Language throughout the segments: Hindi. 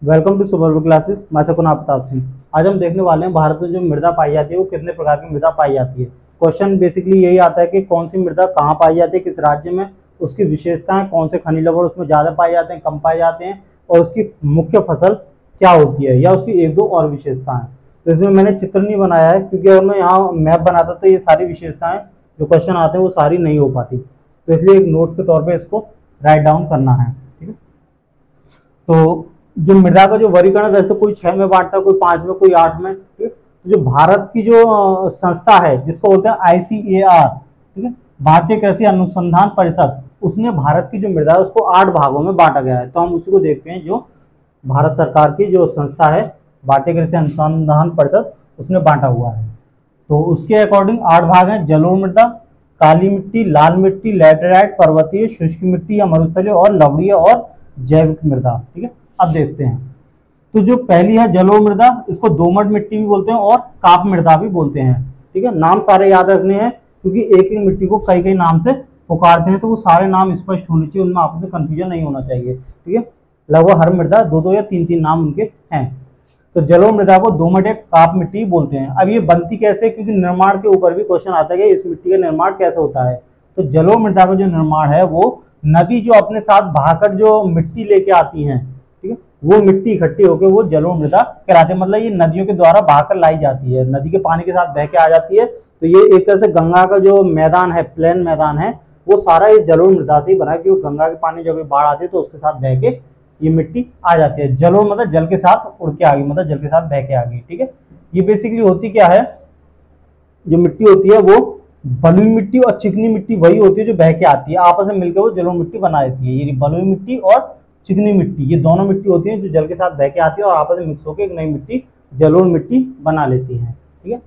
Welcome to super classes. मैं सकून आफ्ताब सिंह। आज हम देखने वाले हैं भारत में जो मृदा पाई जाती है वो कितने प्रकार की मृदा पाई जाती है। क्वेश्चन बेसिकली यही आता है कि कौन सी मृदा कहाँ पाई जाती है, किस राज्य में, उसकी विशेषताएं, कौन से खनिज लवण उसमें ज़्यादा पाए जाते हैं, कम पाए जाते हैं, और उसकी मुख्य फसल क्या होती है या उसकी एक दो और विशेषताएं। तो इसमें मैंने चित्र नहीं बनाया है क्योंकि अगर मैं यहाँ मैप बनाता तो ये सारी विशेषताएं जो क्वेश्चन आते हैं वो सारी नहीं हो पाती, तो इसलिए एक नोट्स के तौर पर इसको राइट डाउन करना है। ठीक है, तो जो मृदा का जो वर्गीकरण वैसे कोई 6 में बांटता है, कोई 5 में, कोई 8 में। ठीक है, तो जो भारत की जो संस्था है जिसको बोलते हैं ICAR, ठीक है, भारतीय कृषि अनुसंधान परिषद, उसने भारत की जो मृदा है उसको 8 भागों में बांटा गया है। तो हम उसी को देखते हैं। जो भारत सरकार की जो संस्था है भारतीय कृषि अनुसंधान परिषद, उसने बांटा हुआ है। तो उसके अकॉर्डिंग 8 भाग हैं। जलोढ़ मृदा, काली मिट्टी, लाल मिट्टी, लैटेराइट, पर्वतीय, शुष्क मिट्टी या मरुस्थलीय, और लवणीय और जैविक मृदा। ठीक है, अब देखते हैं। तो जो पहली है जलोढ़ मृदा, इसको दोमट मिट्टी भी बोलते हैं और काप मृदा भी बोलते हैं। ठीक है, नाम सारे याद रखने हैं क्योंकि एक एक मिट्टी को कई कई नाम से पुकारते हैं, तो वो सारे नाम स्पष्ट होने चाहिए, उनमें आपस में कंफ्यूजन नहीं होना चाहिए। ठीक है, लगभग हर मृदा दो दो या तीन तीन नाम उनके हैं। तो जलोढ़ मृदा को दोमट या काप मिट्टी बोलते हैं। अब ये बनती कैसे, क्योंकि निर्माण के ऊपर भी क्वेश्चन आता है कि इस मिट्टी का निर्माण कैसे होता है। तो जलोढ़ मृदा का जो निर्माण है वो नदी जो अपने साथ बहाकर जो मिट्टी लेके आती है, ठीक है, वो मिट्टी इकट्ठी होकर वो जलोढ़ मृदा कहलाती है। मतलब ये नदियों के द्वारा बहाकर लाई जाती है, नदी के पानी के साथ बह के आ जाती है। तो ये एक तरह से गंगा का जो मैदान है, प्लेन मैदान है, वो सारा ये जलोढ़ मृदा से ही बना है, क्योंकि गंगा के पानी जब बाढ़ आती है तो उसके साथ बह के ये मिट्टी आ जाती है। जलोढ़ मतलब जल के साथ उड़ के आ गई, मतलब जल के साथ बह के आ गई। ठीक है, ये बेसिकली होती क्या है, जो मिट्टी होती है वो बलुई मिट्टी और चिकनी मिट्टी वही होती है जो बह के आती है, आपस में मिलकर वो जलोढ़ मिट्टी बना देती है। ये बलुई मिट्टी और चिकनी मिट्टी, ये दोनों मिट्टी होती है जो जल के साथ बह के आती है और आपस में मिक्स होकर एक नई मिट्टी जलोढ़ मिट्टी बना लेती है। ठीक है,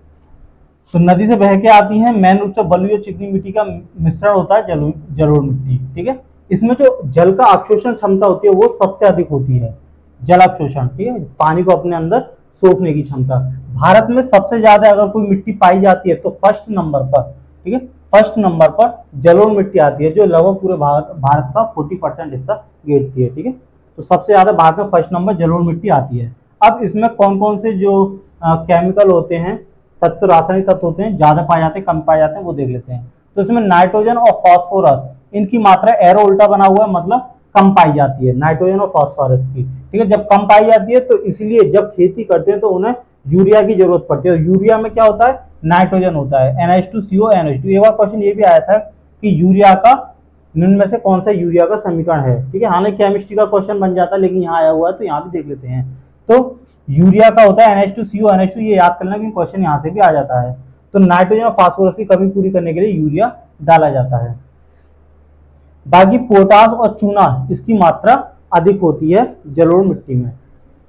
तो नदी से बह के आती है, मेन रूप से बलुई और चिकनी मिट्टी का मिश्रण होता है जलोढ़ मिट्टी। ठीक है, इसमें जो जल का अवशोषण क्षमता होती है वो सबसे अधिक होती है, जल अवशोषण। ठीक है, पानी को अपने अंदर सोखने की क्षमता। भारत में सबसे ज्यादा अगर कोई मिट्टी पाई जाती है तो फर्स्ट नंबर पर, ठीक है, फर्स्ट नंबर पर जलोढ़ मिट्टी आती है, जो लगभग पूरे भारत का 40% हिस्सा घेरती है। ठीक है, तो सबसे ज्यादा भारत में फर्स्ट नंबर जलोढ़ मिट्टी आती है। अब इसमें कौन कौन से जो केमिकल होते हैं, तत्व, रासायनिक तत्व होते हैं, ज्यादा पाए जाते हैं, कम पाए जाते हैं, वो देख लेते हैं। तो इसमें नाइट्रोजन और फास्फोरस, इनकी मात्रा एरो उल्टा बना हुआ है, मतलब कम पाई जाती है नाइट्रोजन और फास्फोरस की। ठीक है, जब कम पाई जाती है तो इसलिए जब खेती करते हैं तो उन्हें यूरिया की जरूरत पड़ती है। यूरिया में क्या होता है, नाइट्रोजन होता है, NH2CO NH2। एक बार क्वेश्चन ये भी आया था कि यूरिया का निम्न में से कौन सा यूरिया का समीकरण है। ठीक है, हालांकि केमिस्ट्री का क्वेश्चन बन जाता है लेकिन यहाँ आया हुआ है तो यहाँ भी देख लेते हैं। तो यूरिया का होता है NH2CO NH2, ये याद करना क्योंकि क्वेश्चन यहाँ से भी आ जाता है। तो नाइट्रोजन और फास्फोरस की कमी पूरी करने के लिए यूरिया डाला जाता है। बाकी पोटास और चूना, इसकी मात्रा अधिक होती है जलोढ़ मिट्टी में।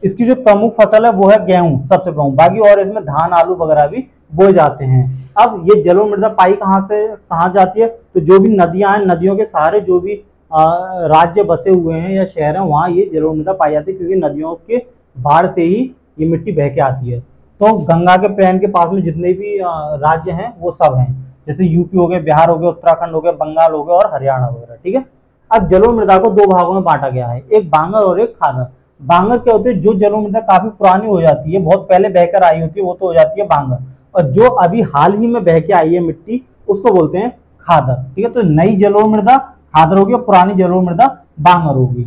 इसकी जो प्रमुख फसल है वो है गेहूं, सबसे प्रमुख। बाकी और इसमें धान, आलू वगैरह भी बोए जाते हैं। अब ये जलोढ़ मृदा पाई कहाँ से कहाँ जाती है, तो जो भी नदियां हैं, नदियों के सहारे जो भी राज्य बसे हुए हैं या शहर हैं, वहाँ ये जलोढ़ मृदा पाई जाती है, क्योंकि नदियों के बाढ़ से ही ये मिट्टी बह के आती है। तो गंगा के प्लेन के पास में जितने भी राज्य हैं वो सब हैं, जैसे यूपी हो गए, बिहार हो गया, उत्तराखंड हो गया, बंगाल हो गया और हरियाणा वगैरह। ठीक है, अब जलोढ़ मृदा को दो भागों में बांटा गया है, एक बांगर और एक खादर। बांगर क्या होती है, जो जलोढ़ मृदा काफी पुरानी हो जाती है, बहुत पहले बहकर आई होती है, वो तो हो जाती है बांगर। और जो अभी हाल ही में बह के आई है मिट्टी, उसको बोलते हैं खादर। ठीक है, तो नई जलोढ़ मृदा खादर होगी और पुरानी जलोढ़ मृदा बांगर होगी।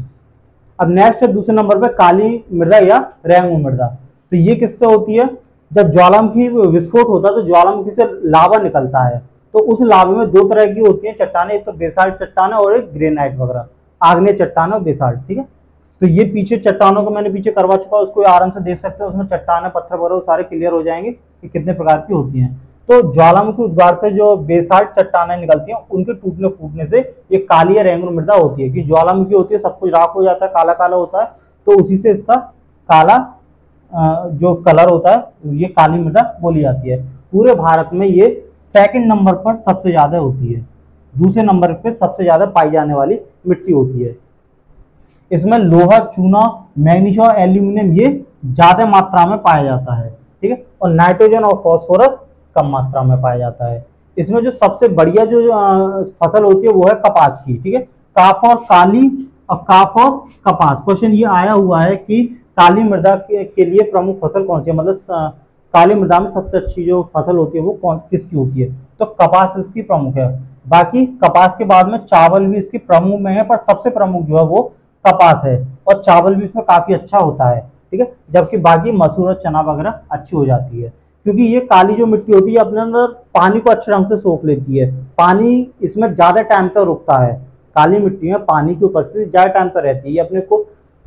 अब नेक्स्ट है दूसरे नंबर पर काली मृदा या रेंगू मृदा। तो ये किससे होती है, जब ज्वालामुखी विस्फोट होता है तो ज्वालामुखी से लावा निकलता है, तो उस लावे में दो तरह की होती है चट्टानें, एक तो बेसाल्ट चट्टान और एक ग्रेनाइट वगैरह, आग्नेय चट्टान और बेसाल्ट। ठीक है, तो ये पीछे चट्टानों को मैंने पीछे करवा चुका, उसको आराम से देख सकते हैं, उसमें चट्टानें, पत्थर वगैरह सारे क्लियर हो जाएंगे कि कितने प्रकार की होती हैं। तो ज्वालामुखी उद्गार से जो बेसाल्ट चट्टानें निकलती हैं, उनके टूटने फूटने से ये काली या रेंगू मृदा होती है। कि ज्वालामुखी होती है, सब कुछ राख हो जाता है, काला काला होता है, तो उसी से इसका काला जो कलर होता है ये काली मृदा बोली जाती है। पूरे भारत में ये सेकंड नंबर पर सबसे ज्यादा होती है, दूसरे नंबर पे सबसे ज्यादा पाई जाने वाली मिट्टी होती है। इसमें लोहा, चूना, मैग्नीशियम और एल्यूमिनियम ये ज्यादा मात्रा में पाया जाता है। ठीक है, और नाइट्रोजन और फास्फोरस कम मात्रा में पाया जाता है। इसमें जो सबसे बढ़िया जो फसल होती है वो है कपास की। ठीक है, काफ और काली और काफ और कपास। क्वेश्चन ये आया हुआ है कि काली मृदा के लिए प्रमुख फसल कौन सी है, मतलब काली मृदा में सबसे अच्छी जो फसल होती है वो किसकी होती है, तो कपास इसकी प्रमुख है। बाकी कपास के बाद में चावल भी इसकी प्रमुख में है, पर सबसे प्रमुख जो है वो कपास है, और चावल भी इसमें काफी अच्छा होता है, ठीक है। जबकि बाकी मसूर और चना वगैरह अच्छी हो जाती है, क्योंकि ये काली जो मिट्टी होती है अपने अंदर पानी को अच्छे ढंग से सोख लेती है, पानी इसमें ज्यादा टाइम तक रुकता है। काली मिट्टी में पानी की उपस्थिति ज्यादा टाइम तक रहती है, अपने को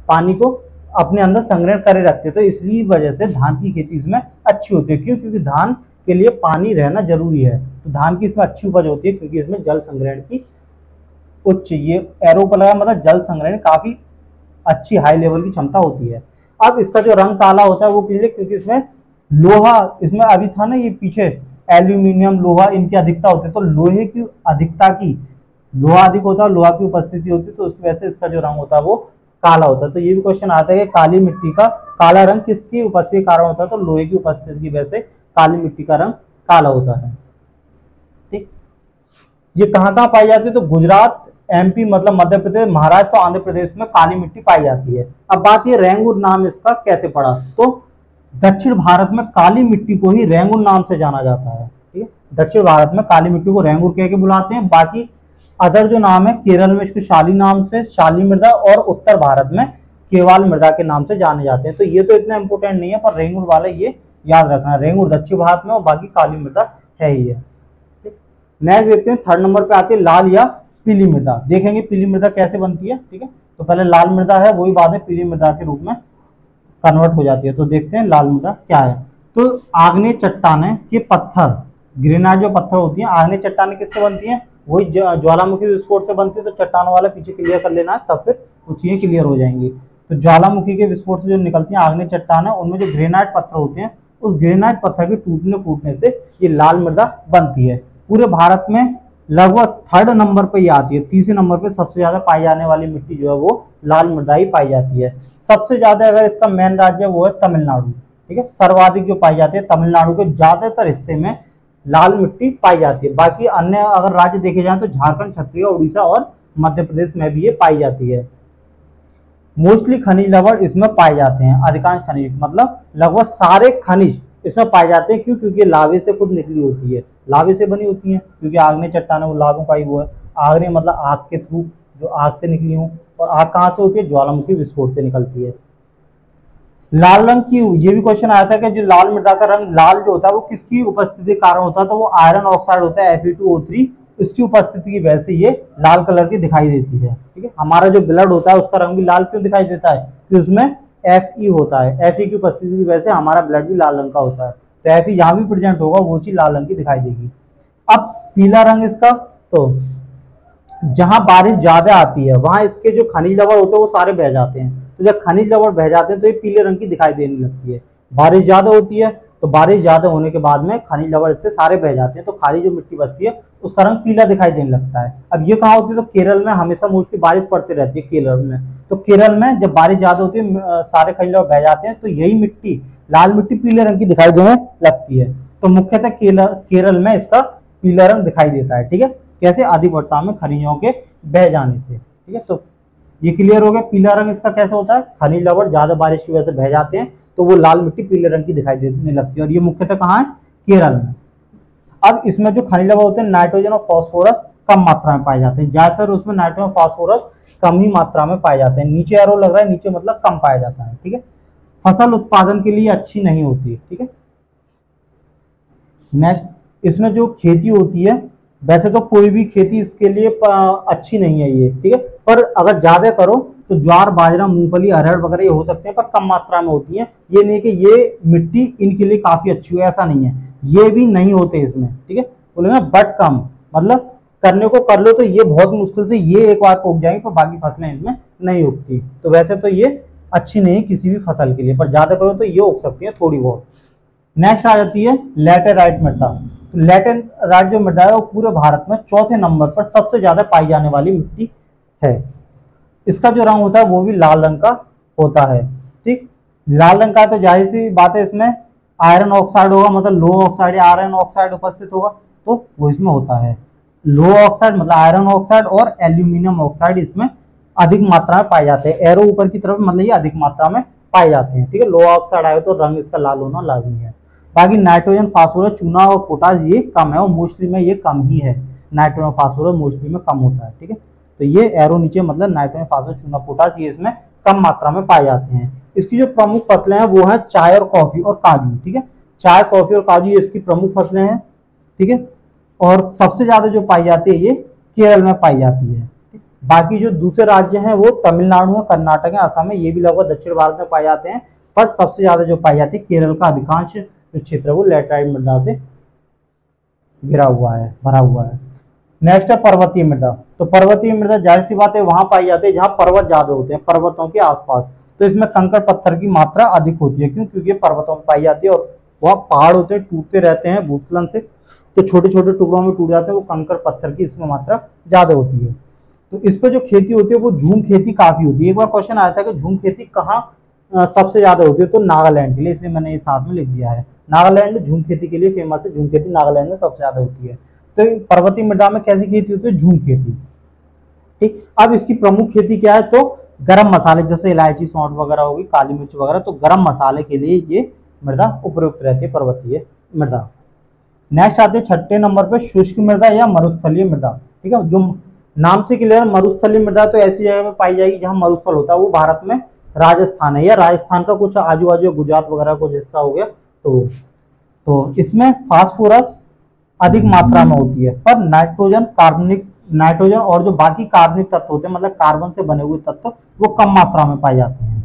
पानी को अपने अंदर संग्रहण करे रखते हैं, तो इसलिए वजह से धान की खेती इसमें अच्छी होती है। क्यों? क्योंकि धान के लिए पानी रहना जरूरी है, तो धान की इसमें अच्छी उपज होती है, क्योंकि इसमें जल संग्रहण की उच्च, ये एरो पर लगा मतलब जल संग्रहण काफी अच्छी हाई लेवल की क्षमता होती है। अब इसका जो रंग काला होता है वो किस लिए, क्योंकि इसमें लोहा, इसमें अभी था ना ये पीछे एल्यूमिनियम लोहा इनकी अधिकता होती है, तो लोहे की अधिकता की, लोहा अधिक होता है, लोहा की उपस्थिति होती है, तो उसकी वजह से इसका जो रंग होता है वो काला होता है। तो ये भी क्वेश्चन आता है कि काली मिट्टी का काला रंग किसकी उपस्थिति के कारण होता है, तो लोहे की उपस्थिति की वजह से काली मिट्टी का रंग काला होता है। ठीक, ये कहाँ कहाँ पाई जाती है, तो गुजरात, एमपी मतलब मध्य प्रदेश, महाराष्ट्र और आंध्र प्रदेश में काली मिट्टी पाई जाती है। अब बात ये रेंगुर नाम इसका कैसे पड़ा, तो दक्षिण भारत में काली मिट्टी को ही रेंगुर नाम से जाना जाता है, ठीक है। दक्षिण भारत में काली मिट्टी को रेंगुर कह के बुलाते हैं। बाकी अदर जो नाम है, केरल में इसको शाली नाम से, शाली मृदा, और उत्तर भारत में केवाल मृदा के नाम से जाने जाते हैं। तो ये तो इतना इंपोर्टेंट नहीं है, पर रेंगुर वाला ये याद रखना, रेंगुर दक्षिण भारत में और बाकी काली मृदा है ही है। नेक्स्ट देखते हैं, थर्ड नंबर पे आती है लाल या पीली मृदा। देखेंगे पीली मृदा कैसे बनती है, ठीक है। तो पहले लाल मृदा है, वही बाद में पीली मृदा के रूप में कन्वर्ट हो जाती है। तो देखते हैं लाल मृदा क्या है। तो आग्नेय चट्टानें के पत्थर, ग्रेनाइट जो पत्थर होती है, आग्नेय चट्टानें किससे बनती है, वही ज्वालामुखी विस्फोट से बनती है। तो चट्टानों वाला पीछे क्लियर कर लेना है, तब फिर वो चीजें क्लियर हो जाएंगी। तो ज्वालामुखी के विस्फोट से जो निकलती है आग्नेय चट्टान है, उनमें जो ग्रेनाइट पत्थर होते हैं, उस ग्रेनाइट पत्थर के टूटने फूटने से ये लाल मृदा बनती है। पूरे भारत में लगभग थर्ड नंबर पे ये आती है, तीसरे नंबर पे सबसे ज्यादा पाई जाने वाली मिट्टी जो है वो लाल मृदा ही पाई जाती है। सबसे ज्यादा अगर इसका मेन राज्य वो है तमिलनाडु, ठीक है। सर्वाधिक जो पाई जाती है तमिलनाडु के ज्यादातर हिस्से में लाल मिट्टी पाई जाती है। बाकी अन्य अगर राज्य देखे जाए तो झारखंड, छत्तीसगढ़, उड़ीसा और मध्य प्रदेश में भी ये पाई जाती है। मोस्टली खनिज लवण इसमें पाए जाते हैं, अधिकांश खनिज मतलब लगभग सारे खनिज इसमें पाए जाते हैं। क्यों? क्योंकि लावे से खुद निकली होती है, लावे से बनी होती है, क्योंकि आग्नेय चट्टान है वो लावों का ही वो है। आग्नेय मतलब आग के थ्रू, जो आग से निकली हो, और आग कहाँ से होती है, ज्वालामुखी विस्फोट से निकलती है। लाल रंग की, ये भी क्वेश्चन आया था कि जो लाल मृदा का रंग लाल जो होता है वो किसकी उपस्थिति के कारण होता है, तो वो आयरन ऑक्साइड होता है Fe2O3, इसकी उपस्थिति की वजह से ये लाल कलर की दिखाई देती है, ठीक है। हमारा जो ब्लड होता है उसका रंग भी लाल क्यों दिखाई देता है, कि उसमें Fe होता है, Fe की उपस्थिति की वजह से हमारा ब्लड भी लाल रंग का होता है। तो Fe जहां भी प्रेजेंट होगा वो चीज लाल रंग की दिखाई देगी। अब पीला रंग इसका, तो जहां बारिश ज्यादा आती है वहां इसके जो खनिज लवण होते हैं वो सारे बह जाते हैं। तो जब खनिज लवण बह जाते हैं तो ये पीले रंग की दिखाई देने लगती है। बारिश ज्यादा होती है तो बारिश ज्यादा होने के बाद में खनिज लवण इसके सारे बह जाते हैं, तो खाली जो मिट्टी बचती है उसका रंग पीला दिखाई देने लगता है। अब ये कहाँ होती है, तो केरल में हमेशा मोस्टली बारिश पड़ती रहती है केरल में। तो केरल में जब बारिश ज्यादा होती है सारे खनिज लवण बह जाते हैं, तो यही मिट्टी, लाल मिट्टी पीले रंग की दिखाई देने लगती है। तो मुख्यतः केरल में इसका पीला रंग दिखाई देता है, ठीक है। कैसे? अधिक वर्षा में खनिजों के बह जाने से, ठीक है। तो ये क्लियर हो गया, पीला रंग इसका कैसे होता है, खनिज लवण ज्यादा बारिश की वजह से बह जाते हैं तो वो लाल मिट्टी पीले रंग की दिखाई देने लगती है। और ये मुख्यतः कहाँ है, केरल में। अब इसमें जो खनिज लवण होते हैं नाइट्रोजन और फास्फोरस कम मात्रा में पाए जाते हैं, ज्यादातर उसमें नाइट्रोजन और फास्फोरस कम ही मात्रा में पाए जाते हैं। नीचे एरो लग रहा है, नीचे मतलब कम पाया जाता है, ठीक है। फसल उत्पादन के लिए अच्छी नहीं होती, ठीक है। नेक्स्ट, इसमें जो खेती होती है, वैसे तो कोई भी खेती इसके लिए अच्छी नहीं है ये, ठीक है। पर अगर ज्यादा करो तो ज्वार, बाजरा, मूंगफली, अरहर वगैरह ये हो सकते हैं, पर कम मात्रा में होती है। ये नहीं कि ये मिट्टी इनके लिए काफी अच्छी हो, ऐसा नहीं है, ये भी नहीं होते इसमें, ठीक है। बोले ना बट कम, मतलब करने को कर लो तो ये बहुत मुश्किल से ये एक बार उग जाएंगे, पर बाकी फसलें इनमें नहीं उगती। तो वैसे तो ये अच्छी नहीं है किसी भी फसल के लिए, पर ज्यादा करो तो ये उग सकती है थोड़ी बहुत। नेक्स्ट आ जाती है लैटेराइट मृदा। तो लैटेराइट जो मृदा है वो पूरे भारत में चौथे नंबर पर सबसे ज्यादा पाई जाने वाली मिट्टी है। इसका जो रंग होता है वो भी लाल रंग का होता है, ठीक। लाल रंग का तो जाहिर सी बात है, इसमें आयरन ऑक्साइड होगा, मतलब लो ऑक्साइड या आयरन ऑक्साइड उपस्थित होगा, तो वो इसमें होता है। लो ऑक्साइड मतलब आयरन ऑक्साइड और एल्यूमिनियम ऑक्साइड इसमें अधिक मात्रा में पाए जाते हैं। एरो ऊपर की तरफ मतलब ये अधिक मात्रा में पाए जाते हैं। ठीक है, लो ऑक्साइड आए तो रंग इसका लाल होना लाजमी है। बाकी नाइट्रोजन, फास्फोरस, चूना और पोटाश ये कम है और मोस्टली में ये कम ही है। नाइट्रोजन फास्फोरस मोस्टली में कम होता है। ठीक है, तो ये एरो नीचे मतलब नाइट्रोजन फास्फोरस चूना पोटाश ये इसमें कम मात्रा में पाए जाते हैं। इसकी जो प्रमुख फसलें हैं वो है चाय और कॉफी और काजू। ठीक है, चाय, कॉफी और काजू ये इसकी प्रमुख फसलें हैं। ठीक है, और सबसे ज्यादा जो पाई जाती है ये केरल में पाई जाती है। बाकी जो दूसरे राज्य हैं वो तमिलनाडु है, कर्नाटक है, असम है, ये भी लगभग दक्षिण भारत में पाए जाते हैं। पर सबसे ज्यादा जो पाई जाती है केरल का अधिकांश जो क्षेत्र है वो लैटराइट मृदा से घिरा हुआ है, भरा हुआ है। नेक्स्ट है पर्वतीय मृदा। तो पर्वतीय मृदा जाहिर सी बात है वहां पाई जाती है जहां पर्वत ज्यादा होते हैं, पर्वतों के आसपास। तो इसमें कंकड़ पत्थर की मात्रा अधिक होती है। क्यों? क्योंकि पर्वतों में पाई जाती है और वहाँ पहाड़ होते हैं, टूटते रहते हैं भूस्खलन से, तो छोटे छोटे टुकड़ों में टूट जाते हैं, वो कंकड़ पत्थर की इसमें मात्रा ज्यादा होती है। तो इस पर जो खेती होती है वो झूम खेती काफी होती है। एक बार क्वेश्चन आया था कि झूम खेती कहाँ सबसे ज्यादा होती है, तो नागालैंड के लिए, इसलिए मैंने ये साथ में लिख दिया है। नागालैंड झूम खेती के लिए फेमस है, झूम खेती नागालैंड में सबसे ज्यादा होती है। तो पर्वतीय मृदा में कैसी खेती होती है? झूम खेती। ठीक, अब इसकी प्रमुख खेती क्या है? तो गरम मसाले जैसे इलायची, सौंठ वगैरह होगी, काली मिर्च वगैरह, तो गरम मसाले के लिए ये मृदा उपयुक्त रहती है, पर्वतीय मृदा। नेक्स्ट आते हैं छठे नंबर पे शुष्क मृदा या मरुस्थलीय मृदा। ठीक है, जो नाम से क्लियर, मरुस्थलीय मृदा तो ऐसी जगह पे पाई जाएगी जहां मरुस्थल होता है। वो भारत में राजस्थान है या राजस्थान का कुछ आजू बाजू गुजरात वगैरह कुछ हिस्सा हो गया। तो इसमें फास्फोरस अधिक मात्रा में होती है, पर नाइट्रोजन और जो बाकी कार्बनिक तत्व होते हैं मतलब कार्बन से बने हुए तत्व वो कम मात्रा में पाए जाते हैं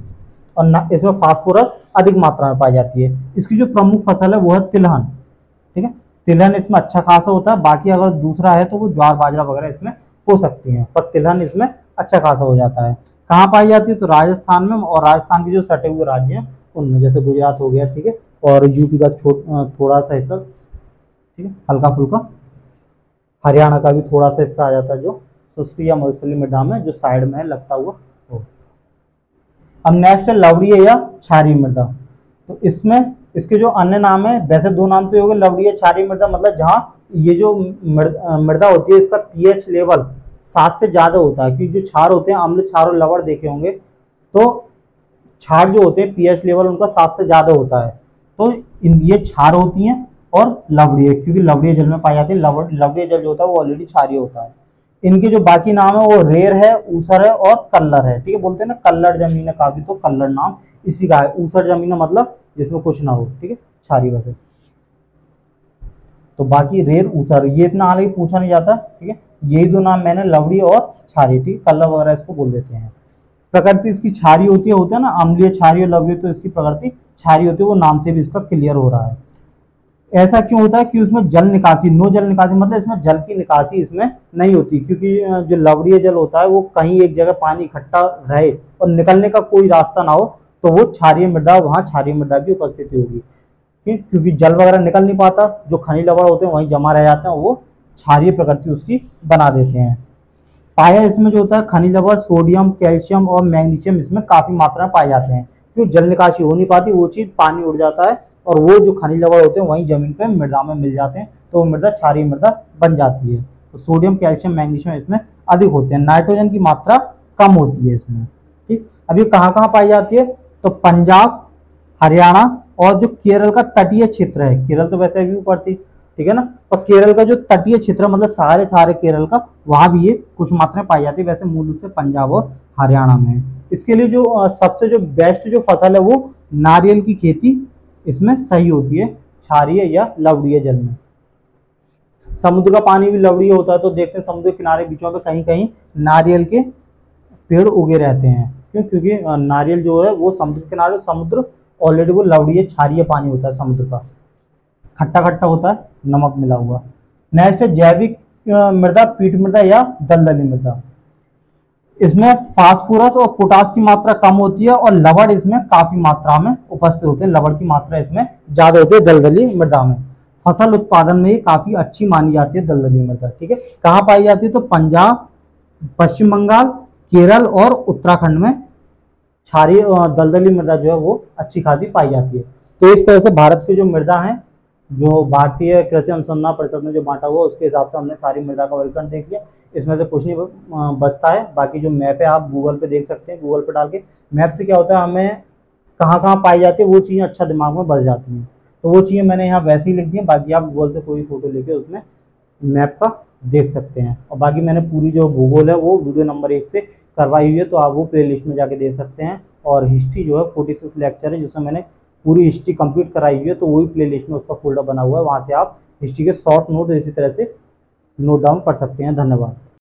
और इसमें फास्फोरस अधिक मात्रा में पाई जाती है। इसकी जो प्रमुख फसल है वो है तिलहन। ठीक है, तिलहन इसमें अच्छा खासा होता है। बाकी अगर दूसरा है तो वो ज्वार बाजरा वगैरह इसमें हो सकती है, पर तिलहन इसमें अच्छा खासा हो जाता है। कहाँ पाई जाती है? तो राजस्थान में, और राजस्थान के जो सटे हुए राज्य हैं उनमें, जैसे गुजरात हो गया, ठीक है, और यूपी का थोड़ा सा हिस्सा, ठीक है, हल्का फुल्का, हरियाणा का भी थोड़ा सा हिस्सा आ जाता है जो शुष्क या मरुस्थलीय मृदा में जो साइड में है लगता हुआ हो। अब नेक्स्ट है लवणीय या क्षारीय मृदा। तो इसमें इसके जो अन्य नाम है, वैसे दो नाम तो हो गए, लवणीय क्षारीय मृदा मतलब जहाँ ये जो मृदा होती है इसका पीएच लेवल 7 से ज्यादा होता है। क्योंकि जो क्षार होते हैं, अम्ल क्षार और लवण देखे होंगे, तो क्षार जो होते हैं पीएच लेवल उनका 7 से ज्यादा होता है। तो ये क्षार होती हैं और लवणीय, क्योंकि लवणीय जल में पाई जाती है। लवणीय जल जो होता है वो ऑलरेडी क्षारीय होता है। इनके जो बाकी नाम है वो रेर है, ऊसर है और कल्लर है। ठीक है, बोलते हैं ना कल्लड़ जमीन है काफी, तो कल्लड़ नाम इसी का है। ऊसर जमीन मतलब जिसमें कुछ ना हो, ठीक है, क्षारीय वैसे। तो बाकी रेर, ऊसर, ये इतना हालांकि पूछा नहीं जाता। ठीक है, यही दो नाम मैंने, लवणीय और क्षारीय, ठीक, कल्लर वगैरह इसको बोल देते हैं। प्रकृति इसकी क्षारीय होती है ना, अम्लीय, क्षारीय, लवणीय, तो इसकी प्रकृति क्षारीय होती है, वो नाम से भी इसका क्लियर हो रहा है। ऐसा क्यों होता है? कि उसमें जल निकासी, नो जल निकासी मतलब इसमें जल की निकासी इसमें नहीं होती, क्योंकि जो लवणीय जल होता है वो कहीं एक जगह पानी इकट्ठा रहे और निकलने का कोई रास्ता ना हो, तो वो क्षारीय मृदा, वहां क्षारीय मृदा की उपस्थिति होगी। क्योंकि जल वगैरह निकल नहीं पाता, जो खनिज लवण होते हैं वहीं जमा रह जाते हैं, वो क्षारीय प्रकृति उसकी बना देते हैं। पाया इसमें जो होता है खनिज लवण, सोडियम, कैल्शियम और मैग्नीशियम इसमें काफी मात्रा में पाए जाते हैं। क्यों? जल निकासी हो नहीं पाती, वो चीज पानी उड़ जाता है और वो जो खनिज लवण होते हैं वहीं जमीन पे मृदा में मिल जाते हैं, तो वो मृदा क्षारीय मृदा बन जाती है। तो सोडियम, कैल्शियम, मैग्नीशियम इसमें अधिक होते हैं। नाइट्रोजन की मात्रा कम होती है इसमें। ठीक, अब ये कहाँ कहाँ पाई जाती है? तो पंजाब, हरियाणा और जो केरल का तटीय क्षेत्र है, केरल तो वैसे भी ऊपर थी, ठीक है ना, पर केरल का जो तटीय क्षेत्र मतलब सारे केरल का, वहां भी ये कुछ मात्रा में पाई जाती है। वैसे मूल रूप से पंजाब और हरियाणा में है। इसके लिए जो सबसे जो बेस्ट जो फसल है वो नारियल की खेती इसमें सही होती है, क्षारीय या लवणीय जल में। समुद्र का पानी भी लवणीय होता है, तो देखते हैं समुद्र के किनारे बीचों पे कहीं कहीं नारियल के पेड़ उगे रहते हैं। क्यों? क्योंकि नारियल जो है वो समुद्र के किनारे, समुद्र ऑलरेडी वो लवणीय क्षारीय पानी होता है समुद्र का, खट्टा खट्टा होता है, नमक मिला हुआ। नेक्स्ट है जैविक मृदा, पीट मृदा या दलदली मृदा। इसमें फास्फोरस और पोटास की मात्रा कम होती है और लवण इसमें काफी मात्रा में उपस्थित होते हैं। लवण की मात्रा इसमें ज्यादा होती है दलदली मृदा में। फसल उत्पादन में ये काफी अच्छी मानी जाती है दलदली मृदा। ठीक है, कहाँ पाई जाती है? तो पंजाब, पश्चिम बंगाल, केरल और उत्तराखंड में क्षारीय दलदली मृदा जो है वो अच्छी खासी पाई जाती है। तो इस तरह से भारत की जो मृदा है, जो भारतीय कृषि अनुसंधान परिषद ने जो बांटा हुआ, उसके हिसाब से हमने सारी मृदा का वर्गीकरण देख लिया। इसमें से कुछ नहीं बचता है। बाकी जो मैप है आप गूगल पे देख सकते हैं, गूगल पे डाल के। मैप से क्या होता है, हमें कहाँ कहाँ पाई जाती है वो चीज़ें अच्छा दिमाग में बस जाती हैं। तो वो चीज़ें मैंने यहाँ वैसे ही लिख दी हैं, बाकी आप गूगल से कोई फोटो लेके उसमें मैप का देख सकते हैं। और बाकी मैंने पूरी जो भूगोल है वो वीडियो नंबर 1 से करवाई हुई है, तो आप वो प्लेलिस्ट में जाके देख सकते हैं। और हिस्ट्री जो है 46 लेक्चर है जिसमें मैंने पूरी हिस्ट्री कंप्लीट कराई हुई है, तो वही प्लेलिस्ट में उसका फोल्डर बना हुआ है, वहाँ से आप हिस्ट्री के शॉर्ट नोट इसी तरह से नोट डाउन कर सकते हैं। धन्यवाद।